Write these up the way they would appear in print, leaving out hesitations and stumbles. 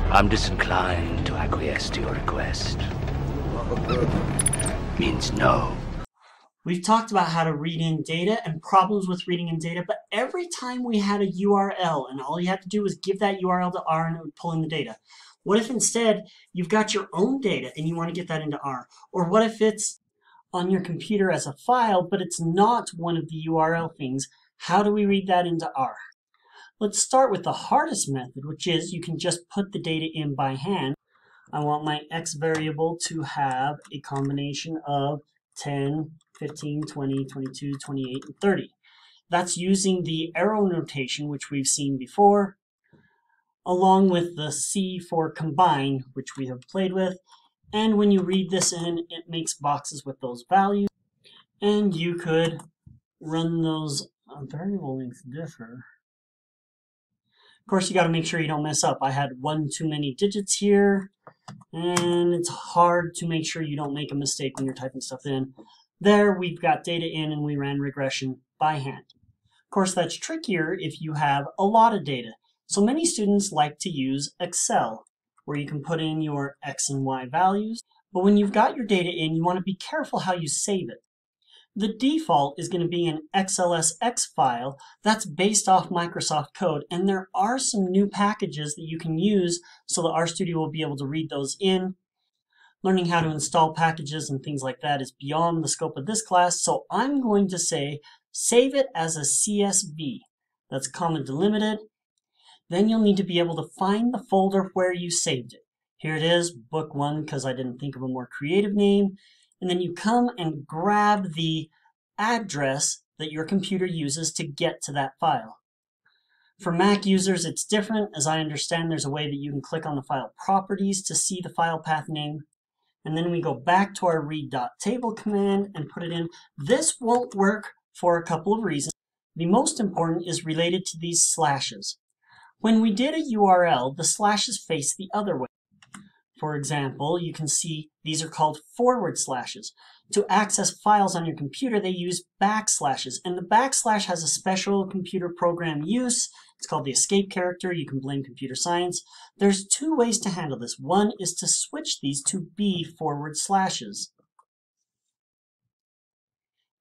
I'm disinclined to acquiesce to your request. Means no. We've talked about how to read in data and problems with reading in data, but every time we had a URL and all you had to do was give that URL to R and it would pull in the data. What if instead you've got your own data and you want to get that into R? Or what if it's on your computer as a file, but it's not one of the URL things? How do we read that into R? Let's start with the hardest method, which is you can just put the data in by hand. I want my X variable to have a combination of 10, 15, 20, 22, 28, and 30. That's using the arrow notation, which we've seen before, along with the C for combine, which we have played with. And when you read this in, it makes boxes with those values. And you could run those variable lengths differ. Of course, you got to make sure you don't mess up. I had one too many digits here, and it's hard to make sure you don't make a mistake when you're typing stuff in. There, we've got data in, and we ran regression by hand. Of course, that's trickier if you have a lot of data. So many students like to use Excel, where you can put in your X and Y values. But when you've got your data in, you want to be careful how you save it. The default is going to be an XLSX file that's based off Microsoft code, and there are some new packages that you can use so that RStudio will be able to read those in. Learning how to install packages and things like that is beyond the scope of this class, so I'm going to say save it as a CSV. That's comma delimited. Then you'll need to be able to find the folder where you saved it. Here it is, book 1, because I didn't think of a more creative name. And then you come and grab the address that your computer uses to get to that file. For Mac users, it's different. As I understand, there's a way that you can click on the file properties to see the file path name. And then we go back to our read.table command and put it in. This won't work for a couple of reasons. The most important is related to these slashes. When we did a URL, the slashes face the other way. For example, you can see these are called forward slashes. To access files on your computer, they use backslashes, and the backslash has a special computer program use. It's called the escape character. You can blame computer science. There's two ways to handle this. One is to switch these to be forward slashes.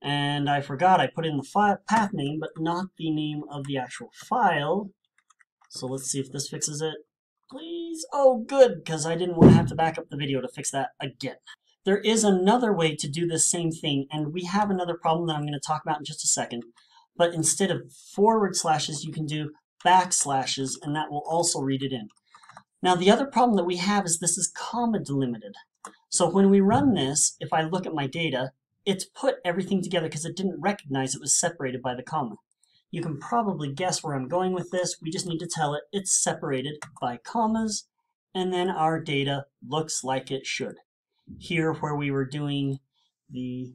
And I forgot I put in the file path name, but not the name of the actual file. So let's see if this fixes it. Please. Oh, good, because I didn't want to have to back up the video to fix that again. There is another way to do this same thing, and we have another problem that I'm going to talk about in just a second. But instead of forward slashes, you can do backslashes, and that will also read it in. Now, the other problem that we have is this is comma delimited. So when we run this, if I look at my data, it's put everything together because it didn't recognize it was separated by the comma. You can probably guess where I'm going with this. We just need to tell it it's separated by commas, and then our data looks like it should. Here, where we were doing the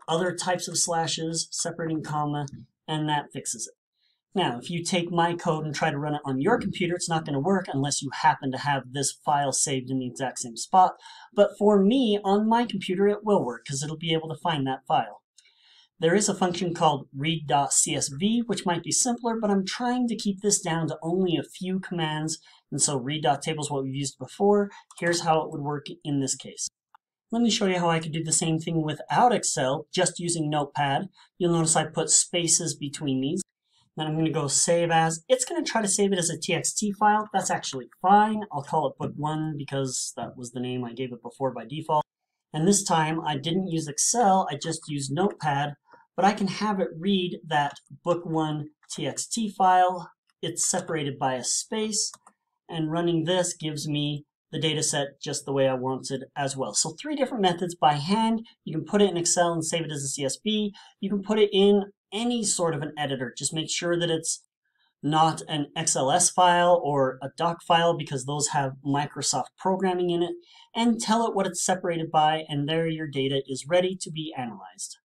other types of slashes, separating comma, and that fixes it. Now, if you take my code and try to run it on your computer, it's not going to work unless you happen to have this file saved in the exact same spot. But for me, on my computer, it will work because it'll be able to find that file. There is a function called read.csv, which might be simpler, but I'm trying to keep this down to only a few commands. And so read.table is what we've used before. Here's how it would work in this case. Let me show you how I could do the same thing without Excel, just using Notepad. You'll notice I put spaces between these. Then I'm going to go save as. It's going to try to save it as a txt file. That's actually fine. I'll call it book1 because that was the name I gave it before by default. And this time I didn't use Excel, I just used Notepad. But I can have it read that book1 txt file. It's separated by a space, and running this gives me the data set just the way I wanted as well. So 3 different methods by hand. You can put it in Excel and save it as a CSV. You can put it in any sort of an editor. Just make sure that it's not an XLS file or a doc file because those have Microsoft programming in it, and tell it what it's separated by, and there your data is ready to be analyzed.